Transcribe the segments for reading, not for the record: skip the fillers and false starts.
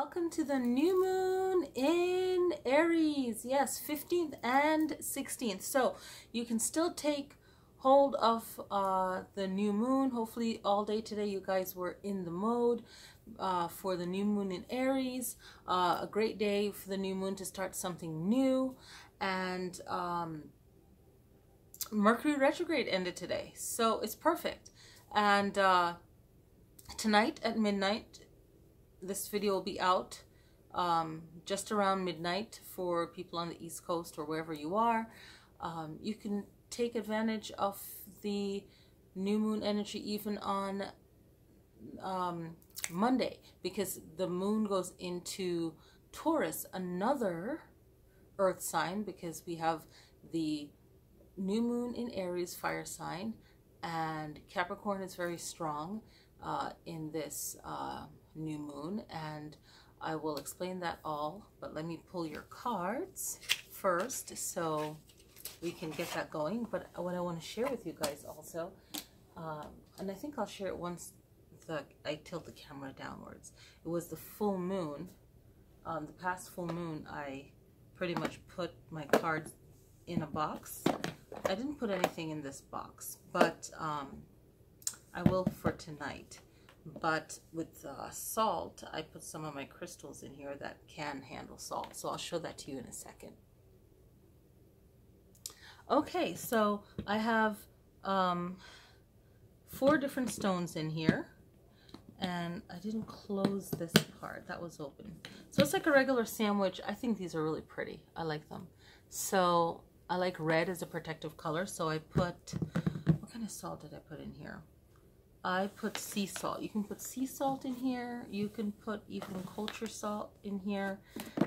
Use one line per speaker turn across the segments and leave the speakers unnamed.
Welcome to the new moon in Aries. Yes, 15th and 16th. So you can still take hold of the new moon. Hopefully all day today you guys were in the mode for the new moon in Aries. A great day for the new moon to start something new. And Mercury retrograde ended today. So it's perfect. And tonight at midnight, this video will be out just around midnight for people on the East Coast or wherever you are. You can take advantage of the new moon energy even on Monday, because the moon goes into Taurus, another earth sign, because we have the new moon in Aries, fire sign, and Capricorn is very strong in this new moon, and I will explain that all, but let me pull your cards first so we can get that going. But what I want to share with you guys also, and I think I'll share it once I tilt the camera downwards. It was the full moon. The past full moon, I pretty much put my cards in a box. I didn't put anything in this box, but I will for tonight. But with salt, I put some of my crystals in here that can handle salt. So I'll show that to you in a second. Okay, so I have 4 different stones in here. And I didn't close this part. That was open. So it's like a regular sandwich. I think these are really pretty. I like them. So I like red as a protective color. So I put, what kind of salt did I put in here? I put sea salt. You can put sea salt in here. You can put even culture salt in here.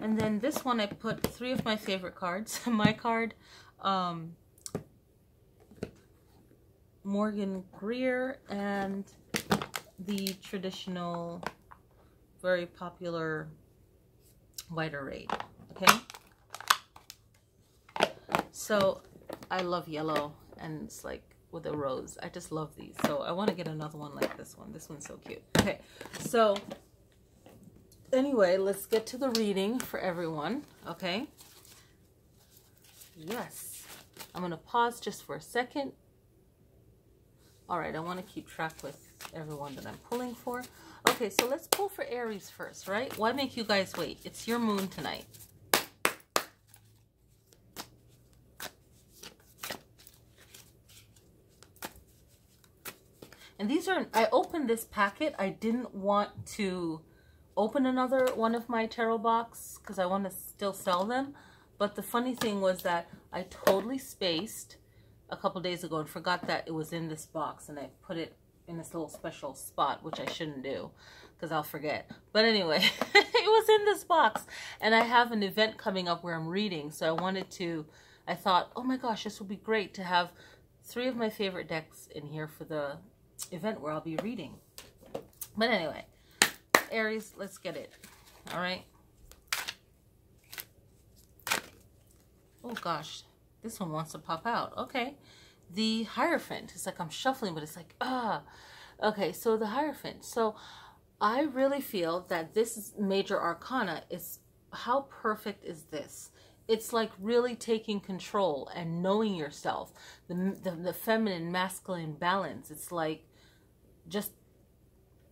And then this one I put 3 of my favorite cards. My card, Morgan Greer, and the traditional, very popular White Array. Okay? So I love yellow, and it's like with a rose. I just love these. So I want to get another one like this one. This one's so cute. Okay, so anyway, let's get to the reading for everyone. Okay. Yes. I'm going to pause just for a second. All right, I want to keep track with everyone that I'm pulling for. Okay, so let's pull for Aries first, right? Why make you guys wait? It's your moon tonight. And these are, I opened this packet. I didn't want to open another one of my tarot box because I want to still sell them. But the funny thing was that I totally spaced a couple days ago and forgot that it was in this box. And I put it in this little special spot, which I shouldn't do because I'll forget. But anyway, it was in this box. And I have an event coming up where I'm reading. So I thought, oh my gosh, this would be great to have 3 of my favorite decks in here for the event where I'll be reading. But anyway, Aries, let's get it. All right. Oh gosh, this one wants to pop out. Okay. The Hierophant. It's like I'm shuffling, but it's like, okay, so the Hierophant. So I really feel that this major arcana is, how perfect is this? It's like really taking control and knowing yourself. The feminine, masculine balance. It's like, just,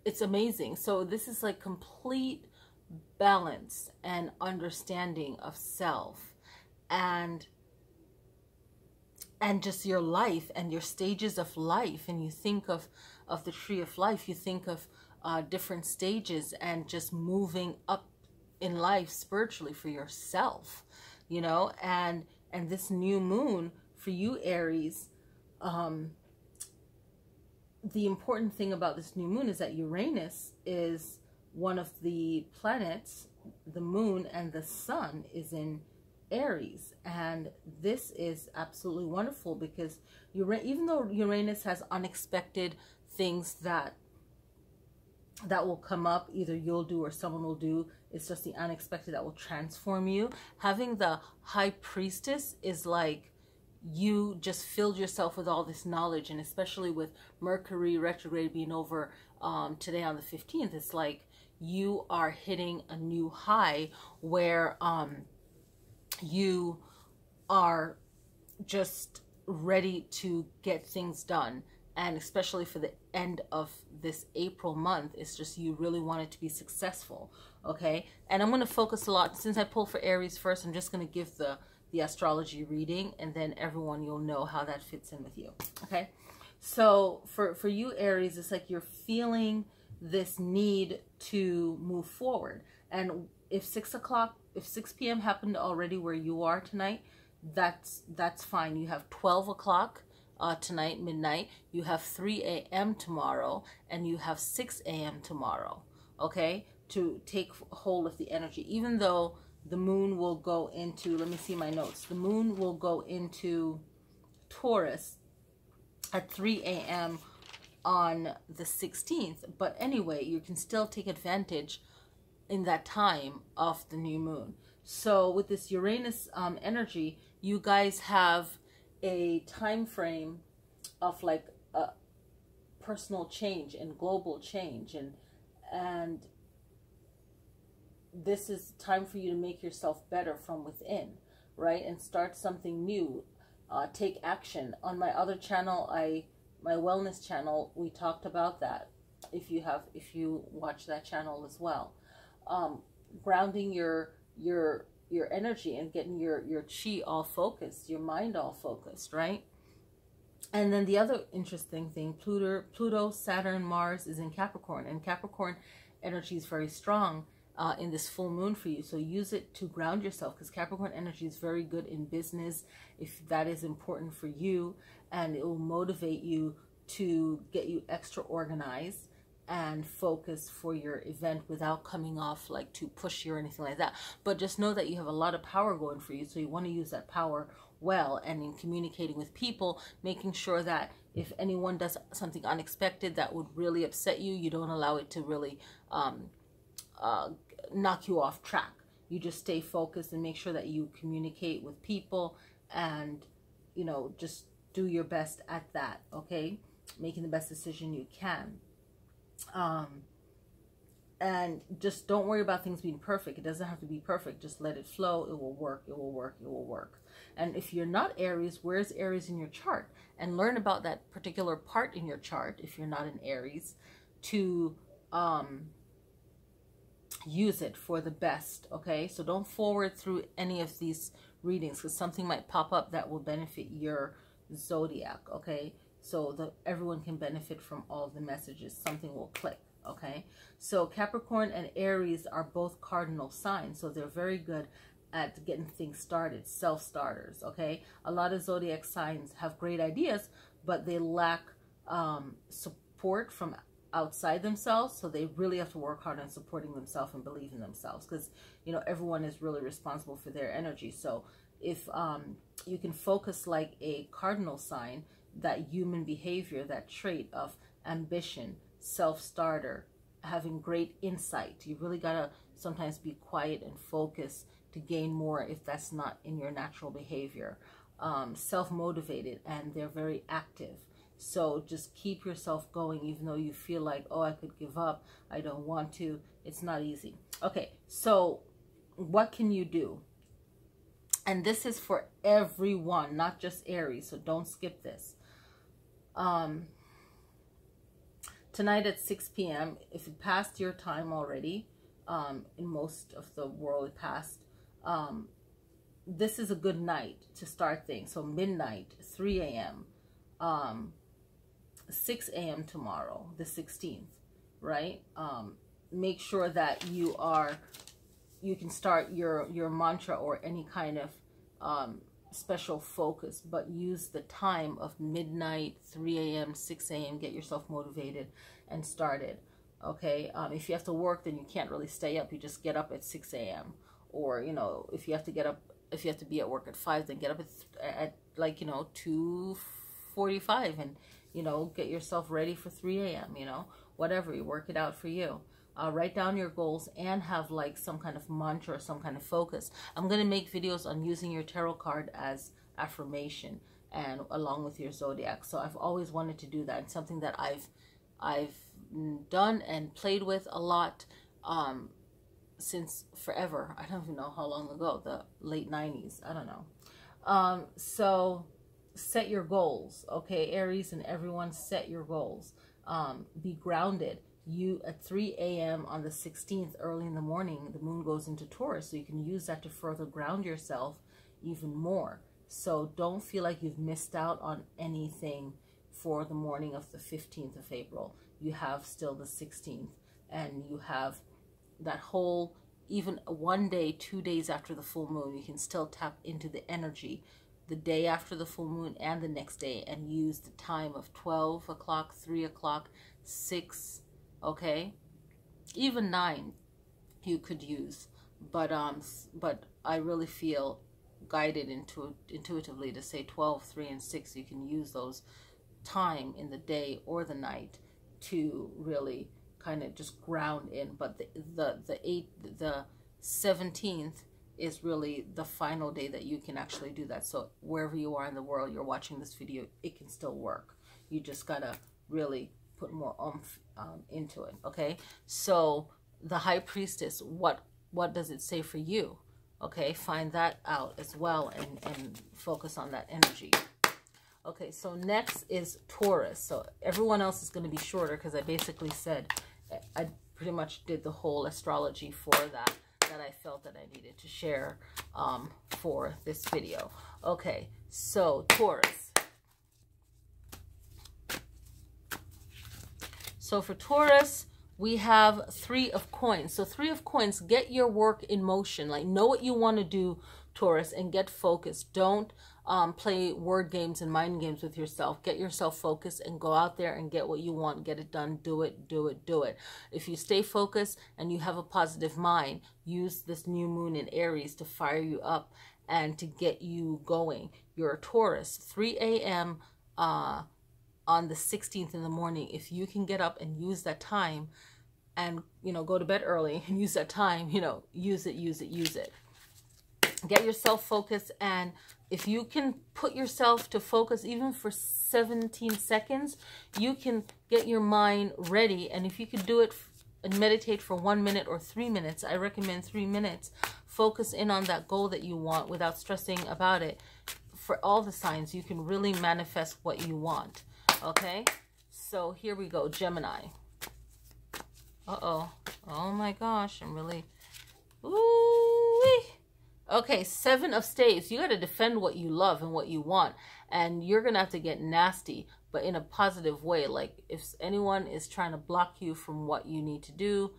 it's amazing. So this is like complete balance and understanding of self, and just your life and your stages of life. And you think of the tree of life, you think of different stages and just moving up in life spiritually for yourself, you know. And this new moon for you, Aries, the important thing about this new moon is that Uranus is one of the planets. The moon and the sun is in Aries, and this is absolutely wonderful because even though Uranus has unexpected things that will come up, either you'll do or someone will do, it's just the unexpected that will transform you. Having the High Priestess is like, you just filled yourself with all this knowledge, and especially with Mercury retrograde being over today on the 15th, it's like you are hitting a new high where you are just ready to get things done. And especially for the end of this April month, it's just you really want it to be successful, okay? And I'm going to focus a lot, since I pulled for Aries first, I'm just going to give the astrology reading, and then everyone, you'll know how that fits in with you, okay? So for you, Aries, it's like you're feeling this need to move forward. And if 6 p.m. happened already where you are tonight, that's fine. You have 12 o'clock tonight, midnight. You have 3 a.m. tomorrow, and you have 6 a.m. tomorrow, okay, to take hold of the energy. Even though the moon will go into, let me see my notes, the moon will go into Taurus at 3 a.m. on the 16th. But anyway, you can still take advantage in that time of the new moon. So with this Uranus energy, you guys have a time frame of like a personal change and global change, and this is time for you to make yourself better from within, right? And start something new. Take action. On my other channel, my wellness channel, we talked about that. If you watch that channel as well, grounding your energy and getting your chi all focused, your mind all focused, right? And then the other interesting thing, Pluto, Saturn, Mars is in Capricorn, and Capricorn energy is very strong in this full moon for you. So use it to ground yourself, because Capricorn energy is very good in business, if that is important for you, and it will motivate you to get you extra organized and focus for your event without coming off like too pushy or anything like that. But just know that you have a lot of power going for you, so you want to use that power well, and in communicating with people, making sure that if anyone does something unexpected that would really upset you, you don't allow it to really knock you off track. You just stay focused and make sure that you communicate with people, and you know, just do your best at that, okay? Making the best decision you can. And just don't worry about things being perfect. It doesn't have to be perfect. Just let it flow. It will work. It will work. It will work. And if you're not Aries, where's Aries in your chart? And learn about that particular part in your chart, if you're not an Aries, to use it for the best, okay? So don't forward through any of these readings, because something might pop up that will benefit your zodiac, okay? So everyone can benefit from all of the messages. Something will click, okay? So Capricorn and Aries are both cardinal signs, so they're very good at getting things started, self-starters, okay? A lot of zodiac signs have great ideas, but they lack support from outside themselves, so they really have to work hard on supporting themselves and believe in themselves, because, you know, everyone is really responsible for their energy. So if you can focus like a cardinal sign, that human behavior, that trait of ambition, self-starter, having great insight, you really gotta sometimes be quiet and focus to gain more if that's not in your natural behavior. Self-motivated, and they're very active. So just keep yourself going, even though you feel like, oh, I could give up, I don't want to. It's not easy. Okay, so what can you do? And this is for everyone, not just Aries, so don't skip this. Tonight at 6 p.m., if it passed your time already, in most of the world it passed, this is a good night to start things. So midnight, 3 a.m., 6 a.m. tomorrow, the 16th, right? Make sure that you can start your mantra or any kind of special focus, but use the time of midnight, 3 a.m., 6 a.m., get yourself motivated and started, okay? If you have to work, then you can't really stay up. You just get up at 6 a.m. Or, you know, if you have to be at work at 5, then get up at like, you know, 2:45 and, you know, get yourself ready for 3 a.m., you know, whatever, you work it out for you. Write down your goals and have like some kind of mantra or some kind of focus. I'm going to make videos on using your tarot card as affirmation and along with your zodiac. So I've always wanted to do that. It's something that I've done and played with a lot. since forever. I don't even know how long ago, the late 90s. I don't know. So set your goals, okay, Aries, and everyone, set your goals. Be grounded. You at 3 a.m. on the 16th, early in the morning, the moon goes into Taurus, so you can use that to further ground yourself even more. So don't feel like you've missed out on anything for the morning of the 15th of April. You have still the 16th, and you have that whole, even 1 day, 2 days after the full moon, you can still tap into the energy the day after the full moon and the next day, and use the time of 12 o'clock, 3 o'clock, 6, okay, even 9 you could use, but I really feel guided intuitively to say 12, 3, and 6. You can use those time in the day or the night to really kind of just ground in. But the 17th is really the final day that you can actually do that. So wherever you are in the world, you're watching this video, it can still work. You just gotta really put more oomph into it. Okay, so the High Priestess, what does it say for you? Okay, find that out as well, and focus on that energy. Okay, so next is Taurus. So everyone else is going to be shorter because I basically said, I pretty much did the whole astrology for that I felt that I needed to share for this video. Okay, so Taurus. So for Taurus, we have 3 of coins. So 3 of coins, get your work in motion. Like, know what you want to do, Taurus, and get focused. Don't play word games and mind games with yourself. Get yourself focused and go out there and get what you want. Get it done. Do it, do it, do it. If you stay focused and you have a positive mind, use this new moon in Aries to fire you up and to get you going. You're a Taurus. 3 a.m. On the 16th in the morning, if you can get up and use that time and, you know, go to bed early and use that time, you know, use it, use it, use it. Get yourself focused, and if you can put yourself to focus even for 17 seconds, you can get your mind ready. And if you could do it and meditate for 1 minute or 3 minutes, I recommend 3 minutes. Focus in on that goal that you want without stressing about it. For all the signs, you can really manifest what you want. Okay, so here we go, Gemini. Uh-oh. Oh my gosh, I'm really... Ooh-wee. Okay, 7 of Staves. You got to defend what you love and what you want. And you're going to have to get nasty, but in a positive way. Like, if anyone is trying to block you from what you need to do,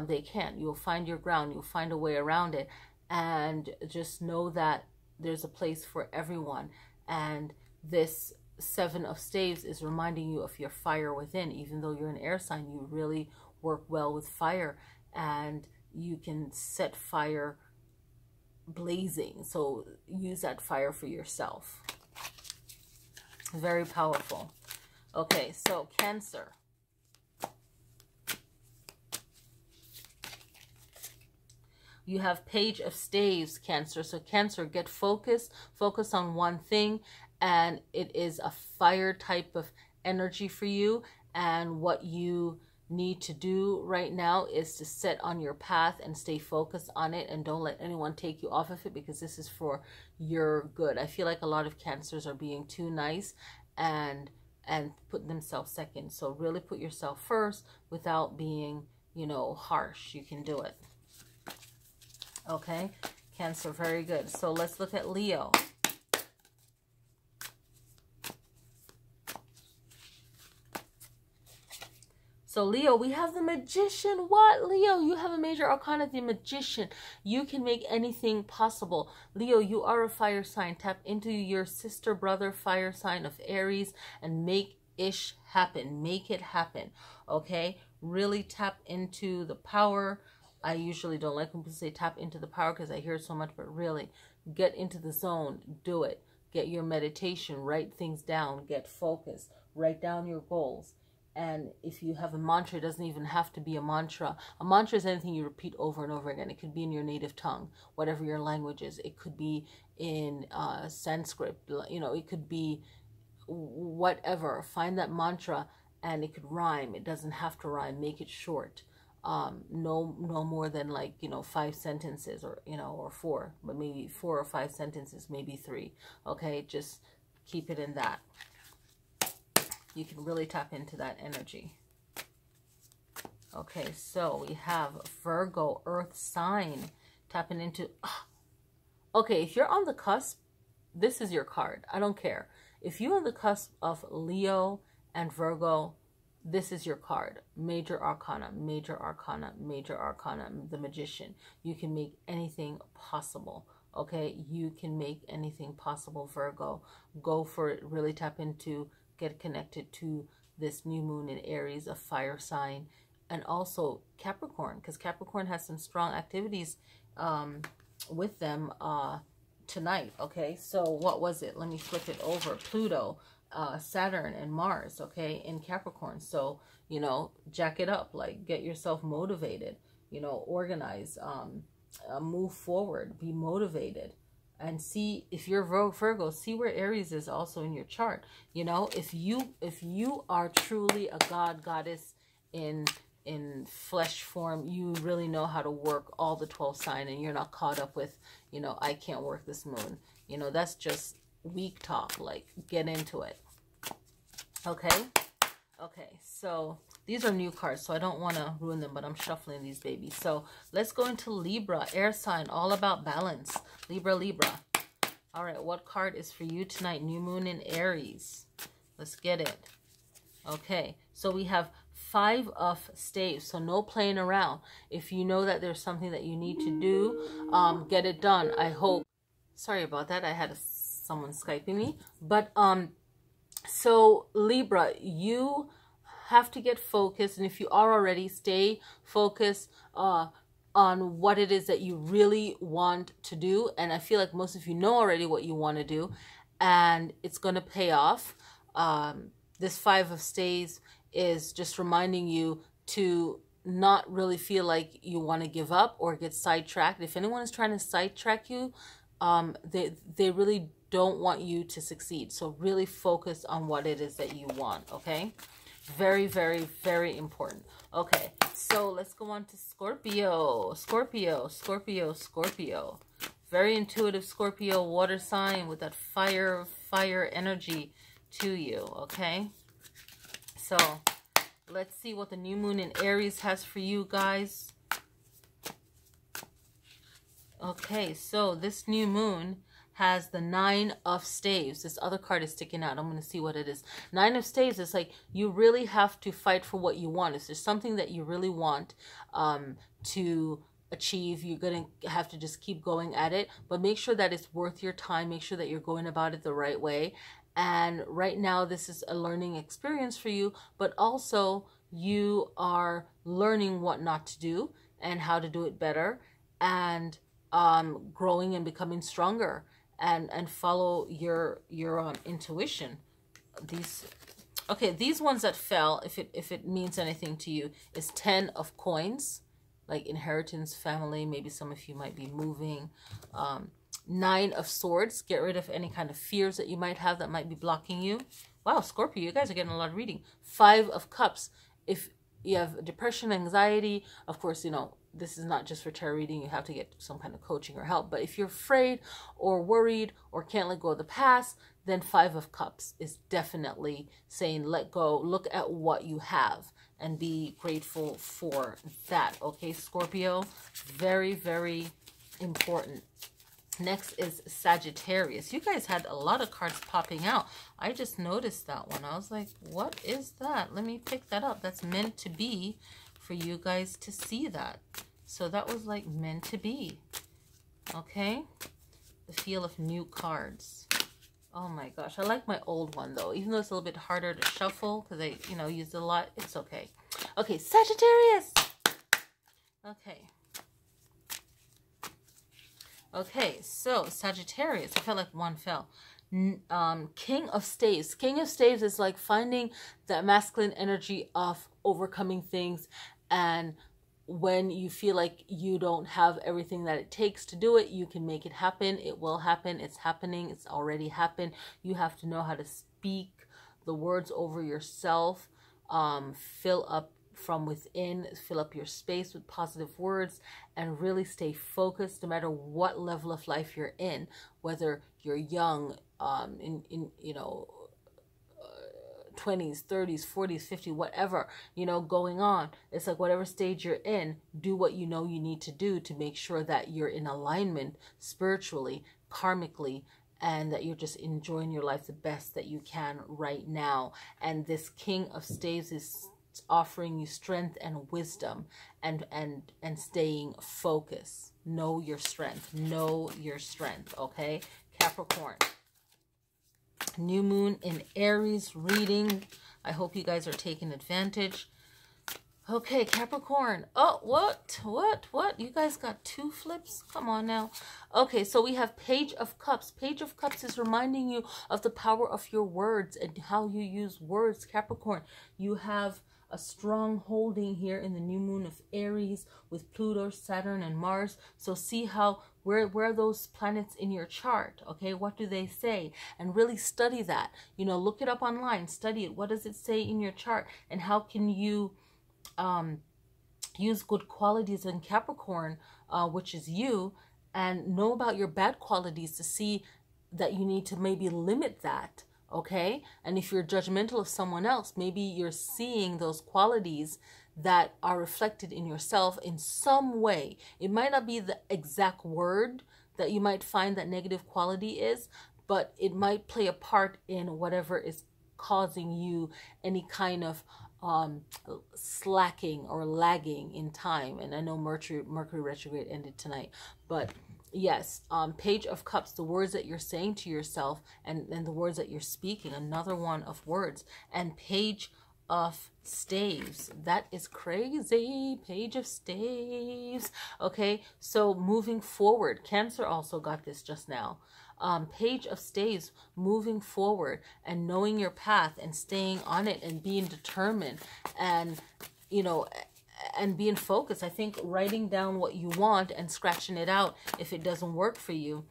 they can't. You'll find your ground. You'll find a way around it. And just know that there's a place for everyone. And this 7 of Staves is reminding you of your fire within. Even though you're an air sign, you really work well with fire. And you can set fire blazing. So use that fire for yourself. Very powerful. Okay, so Cancer. You have Page of Staves, Cancer. So Cancer, get focused. Focus on one thing. And it is a fire type of energy for you. And what you need to do right now is to set on your path and stay focused on it, and don't let anyone take you off of it, because this is for your good. I feel like a lot of Cancers are being too nice and put themselves second. So really put yourself first without being, you know, harsh. You can do it. Okay, Cancer, very good. So let's look at Leo. So Leo, we have the Magician. What, Leo? You have a major arcana, the Magician. You can make anything possible. Leo, you are a fire sign. Tap into your sister, brother, fire sign of Aries and make ish happen. Make it happen. Okay? Really tap into the power. I usually don't like when people say tap into the power because I hear it so much, but really get into the zone. Do it. Get your meditation. Write things down. Get focused. Write down your goals. And if you have a mantra, it doesn't even have to be a mantra. A mantra is anything you repeat over and over again. It could be in your native tongue, whatever your language is. It could be in Sanskrit. You know, it could be whatever. Find that mantra, and it could rhyme. It doesn't have to rhyme. Make it short. no more than like, 5 sentences, or or 4, but maybe 4 or 5 sentences, maybe 3. Okay, just keep it in that. You can really tap into that energy. Okay, so we have Virgo, earth sign, tapping into, okay, if you're on the cusp, this is your card. I don't care. If you're on the cusp of Leo and Virgo, this is your card. Major Arcana, Major Arcana, Major Arcana, the Magician. You can make anything possible. Okay, you can make anything possible, Virgo. Go for it. Really tap into, get connected to this new moon in Aries, a fire sign. And also Capricorn, because Capricorn has some strong activities with them tonight. Okay, so what was it? Let me flip it over. Pluto, Saturn, and Mars, okay, in Capricorn. So, jack it up, like get yourself motivated, organize, move forward, be motivated. And see, if you're Virgo, see where Aries is also in your chart. If you are truly a goddess in flesh form, you really know how to work all the 12 sign, and you're not caught up with, I can't work this moon. That's just weak talk. Like, get into it. Okay. So these are new cards, so I don't want to ruin them, but I'm shuffling these babies. So let's go into Libra, air sign, all about balance. Libra. All right, what card is for you tonight? New moon in Aries. Let's get it. Okay, so we have 5 of staves, so no playing around. If you know that there's something that you need to do, get it done. I hope. Sorry about that. I had someone Skyping me. But so Libra, you have to get focused, and if you are already, stay focused on what it is that you really want to do. And I feel like most of you know already what you want to do, and it's going to pay off. This 5 of staves is just reminding you to not really feel like you want to give up or get sidetracked. If anyone is trying to sidetrack you, they really don't want you to succeed. So really focus on what it is that you want, okay? Very, very, very important. Okay, so let's go on to Scorpio. Scorpio. Very intuitive Scorpio, water sign with that fire energy to you, okay? So let's see what the new moon in Aries has for you guys. Okay, so this new moon has the 9 of staves. This other card is sticking out. I'm going to see what it is. 9 of staves is like you really have to fight for what you want. If there's something that you really want to achieve, you're going to have to just keep going at it. But make sure that it's worth your time. Make sure that you're going about it the right way. And right now, this is a learning experience for you. But also, you are learning what not to do and how to do it better. And growing and becoming stronger. And follow your intuition. These ones that fell, if it means anything to you, is 10 of coins, like inheritance, family. Maybe some of you might be moving. 9 of swords. Get rid of any kind of fears that you might have that might be blocking you. Wow, Scorpio, you guys are getting a lot of reading. 5 of cups. If you have depression, anxiety, of course, this is not just for tarot reading. You have to get some kind of coaching or help. But if you're afraid or worried or can't let go of the past, then 5 of cups is definitely saying let go. Look at what you have and be grateful for that. Okay, Scorpio, very, very important. Next is Sagittarius. You guys had a lot of cards popping out. I just noticed that one. I was like, what is that? Let me pick that up. That's meant to be for you guys to see that. So that was like meant to be. Okay? The feel of new cards. Oh my gosh. I like my old one though. Even though it's a little bit harder to shuffle because I, used a lot. It's okay. Okay, Sagittarius. Okay. Okay, so Sagittarius. I felt like one fell. King of Staves. King of Staves is like finding that masculine energy of overcoming things, and when you feel like you don't have everything that it takes to do it, you can make it happen. It will happen. It's happening. It's already happened. You have to know how to speak the words over yourself. Fill up from within. Fill up your space with positive words and really stay focused no matter what level of life you're in, whether you're young, in 20s, 30s, 40s, 50, whatever, going on. It's like whatever stage you're in, do what you know you need to do to make sure that you're in alignment spiritually, karmically, and that you're just enjoying your life the best that you can right now. And this King of Staves is offering you strength and wisdom and staying focused. Know your strength. Know your strength, okay? Capricorn. New moon in Aries reading. I hope you guys are taking advantage. Okay, Capricorn. Oh, what? You guys got two flips? Come on now. Okay, so we have Page of Cups. Page of Cups is reminding you of the power of your words and how you use words, Capricorn. You have a strong holding here in the new moon of Aries with Pluto, Saturn, and Mars. So see how, where are those planets in your chart? Okay, what do they say? And really study that. Look it up online, study it. What does it say in your chart? And how can you use good qualities in Capricorn, which is you, and know about your bad qualities to see that you need to maybe limit that. Okay, and if you're judgmental of someone else, maybe you're seeing those qualities that are reflected in yourself in some way. It might not be the exact word that you might find that negative quality is, but it might play a part in whatever is causing you any kind of slacking or lagging in time. And I know Mercury retrograde ended tonight, but yes, Page of Cups, the words that you're saying to yourself and the words that you're speaking, another one of words. And Page of Staves, that is crazy. Page of Staves. Okay, so moving forward, Cancer also got this just now. Page of Staves, moving forward and knowing your path and staying on it and being determined and, and being focused. I think writing down what you want and scratching it out if it doesn't work for you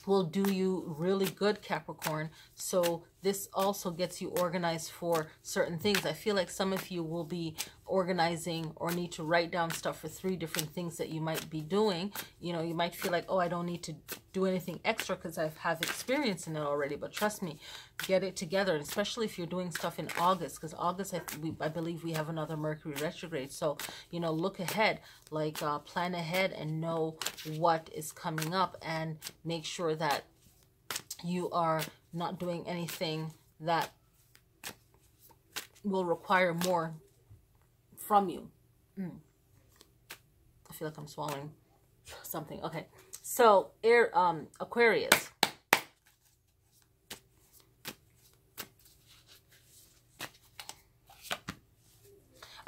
will do you really good, Capricorn. So this also gets you organized for certain things. I feel like some of you will be organizing or need to write down stuff for 3 different things that you might be doing. You might feel like, oh, I don't need to do anything extra because I have experience in it already. But trust me, get it together, and especially if you're doing stuff in August, because August, I believe we have another Mercury retrograde. So, look ahead, like plan ahead and know what is coming up and make sure that you are not doing anything that will require more from you. I feel like I'm swallowing something. Okay, so Aquarius.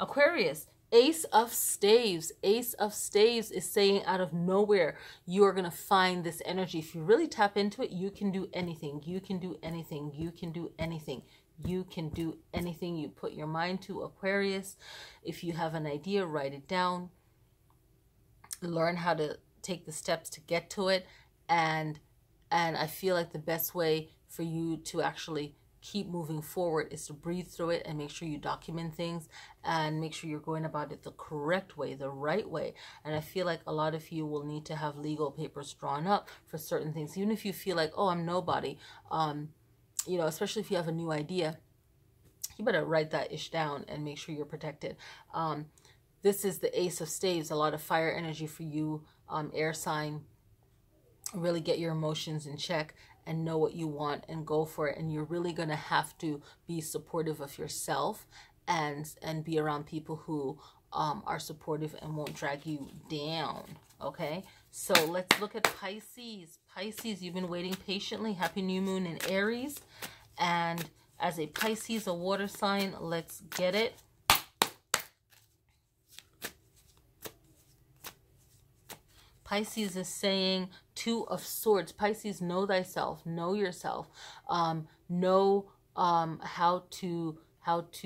Aquarius, Ace of Staves. Ace of Staves is saying out of nowhere, you are going to find this energy. If you really tap into it, you can do anything. You can do anything. You can do anything. You can do anything you put your mind to, Aquarius. If you have an idea, write it down. Learn how to take the steps to get to it. And I feel like the best way for you to actually keep moving forward is to breathe through it and make sure you document things and make sure you're going about it the correct way, the right way. And I feel like a lot of you will need to have legal papers drawn up for certain things, even if you feel like, oh, I'm nobody, especially if you have a new idea, you better write that ish down and make sure you're protected. This is the Ace of Staves, a lot of fire energy for you, air sign. Really get your emotions in check and know what you want and go for it. And you're really going to have to be supportive of yourself and be around people who are supportive and won't drag you down. Okay, so let's look at Pisces. Pisces, you've been waiting patiently. Happy new moon in Aries. And as a Pisces, a water sign, let's get it. Pisces is saying 2 of Swords. Pisces, know thyself, know yourself, know how to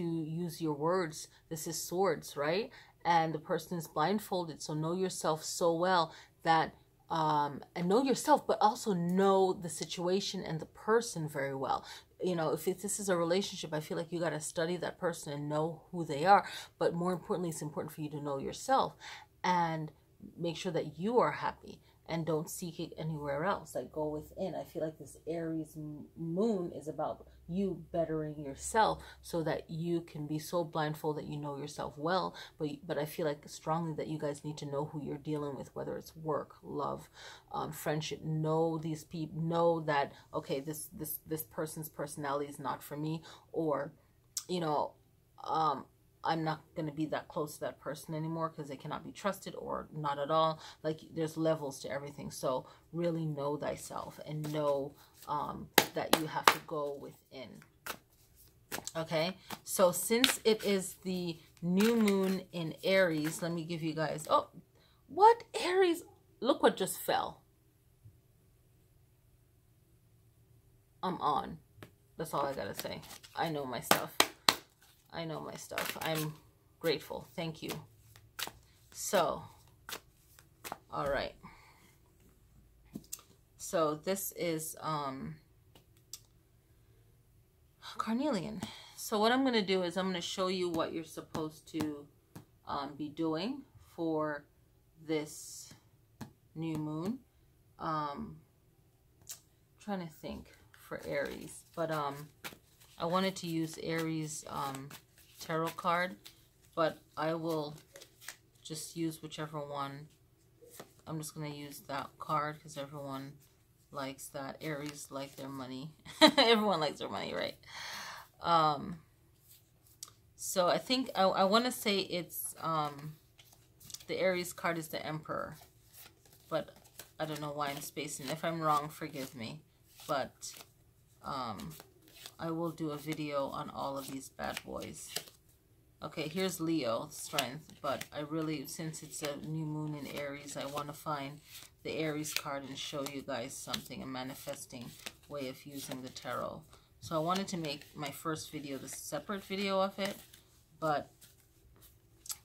use your words. This is Swords, right? And the person is blindfolded, so know yourself so well that and know yourself, but also know the situation and the person very well. you know, if this is a relationship, I feel like you got to study that person and know who they are. But more importantly, it's important for you to know yourself and make sure that you are happy and don't seek it anywhere else. Like, go within. I feel like this Aries moon is about you bettering yourself so that you can be so blindfold that you know yourself well. But I feel like strongly that you guys need to know who you're dealing with, whether it's work, love, friendship. Know these people. Know that, okay, this person's personality is not for me, or, you know, I'm not going to be that close to that person anymore because they cannot be trusted, or not at all. Like, there's levels to everything. So really know thyself and know that you have to go within. Okay, so since it is the new moon in Aries, let me give you guys, oh, what Aries, look what just fell. I'm on. That's all I gotta say. I know my stuff. I know my stuff. I'm grateful. Thank you. So, all right. So this is carnelian. So what I'm going to do is I'm going to show you what you're supposed to be doing for this new moon. Trying to think for Aries, but I wanted to use Aries tarot card, but I will just use whichever one. I'm just going to use that card because everyone likes that. Aries like their money. Everyone likes their money, right? So I think I want to say it's the Aries card is the Emperor, but I don't know why I'm spacing. If I'm wrong, forgive me, but I will do a video on all of these bad boys. Okay, here's Leo, strength, but I really, since it's a new moon in Aries, I want to find the Aries card and show you guys something, a manifesting way of using the tarot. So I wanted to make my first video the separate video of it, but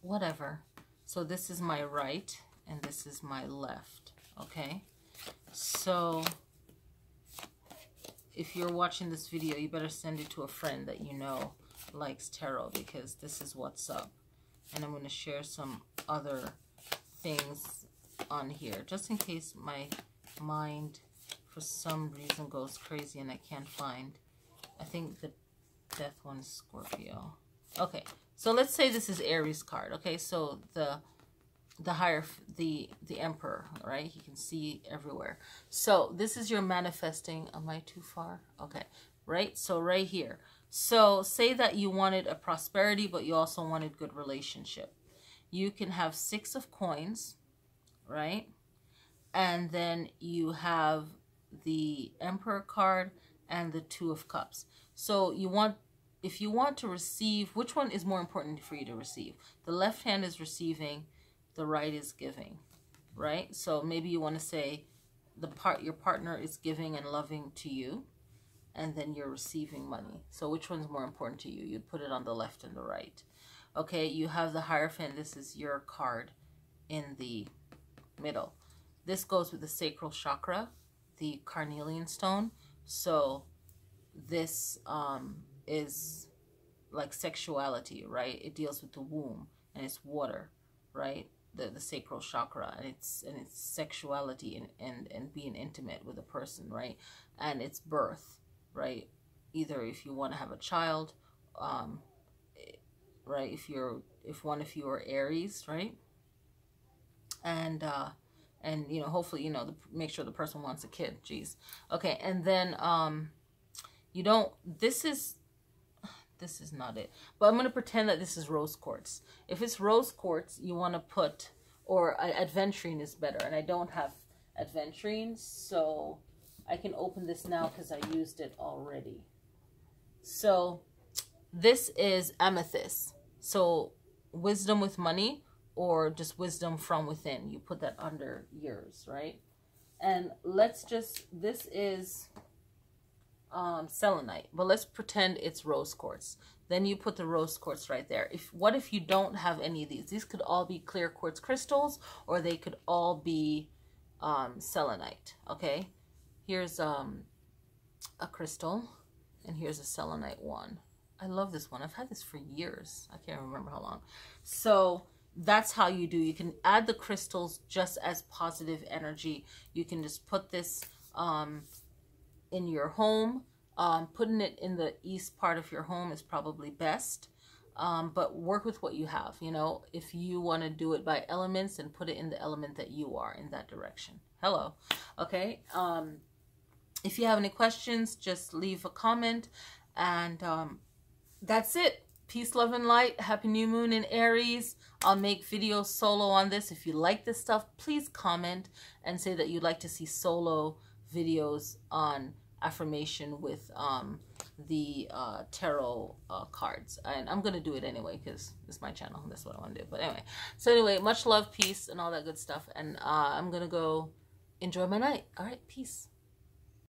whatever. So this is my right and this is my left, okay? So if you're watching this video, you better send it to a friend that you know likes tarot, because this is what's up. And I'm going to share some other things on here just in case my mind for some reason goes crazy and I can't find. I think the death one is Scorpio. Okay, so let's say this is Aries card. Okay, so the Emperor, right? He can see everywhere. So this is your manifesting. Am I too far? Okay, right? So right here. So say that you wanted a prosperity, but you also wanted good relationship. You can have 6 of coins, right? And then you have the Emperor card and the 2 of cups. So you want, if you want to receive, which one is more important for you to receive? The left hand is receiving, the right is giving, right? So maybe you want to say your partner is giving and loving to you, and then you're receiving money. So which one's more important to you? You'd put it on the left and the right. Okay, you have the Hierophant. This is your card in the middle. This goes with the sacral chakra, the carnelian stone. So this is like sexuality, right? It deals with the womb and it's water, right? The sacral chakra, and it's sexuality and being intimate with a person, right? And it's birth, right? Either if you want to have a child, right? If one of you are Aries, right? And you know, hopefully, you know, make sure the person wants a kid. Jeez. Okay, and then you don't. This is not it. But I'm going to pretend that this is rose quartz. If it's rose quartz, you want to put, or adventurine is better. And I don't have adventurine, so I can open this now because I used it already. So this is amethyst. So wisdom with money, or just wisdom from within. You put that under yours, right? And let's just, this is selenite, but let's pretend it's rose quartz. Then you put the rose quartz right there. What if you don't have any of these? These could all be clear quartz crystals, or they could all be selenite. Okay, here's a crystal, And here's a selenite one. I love this one. I've had this for years. I can't remember how long. So that's how you do. You can add the crystals just as positive energy. You can just put this in your home. Putting it in the east part of your home is probably best. But work with what you have. You know, if you want to do it by elements, and put it in the element that you are, in that direction. Hello. Okay. If you have any questions, just leave a comment. And that's it. Peace, love, and light. Happy new moon in Aries. I'll make videos solo on this. If you like this stuff, please comment and say that you'd like to see solo videos on affirmation with the tarot cards. And I'm going to do it anyway because it's my channel. That's what I want to do. But anyway. So anyway, much love, peace, and all that good stuff. And I'm going to go enjoy my night. All right. Peace.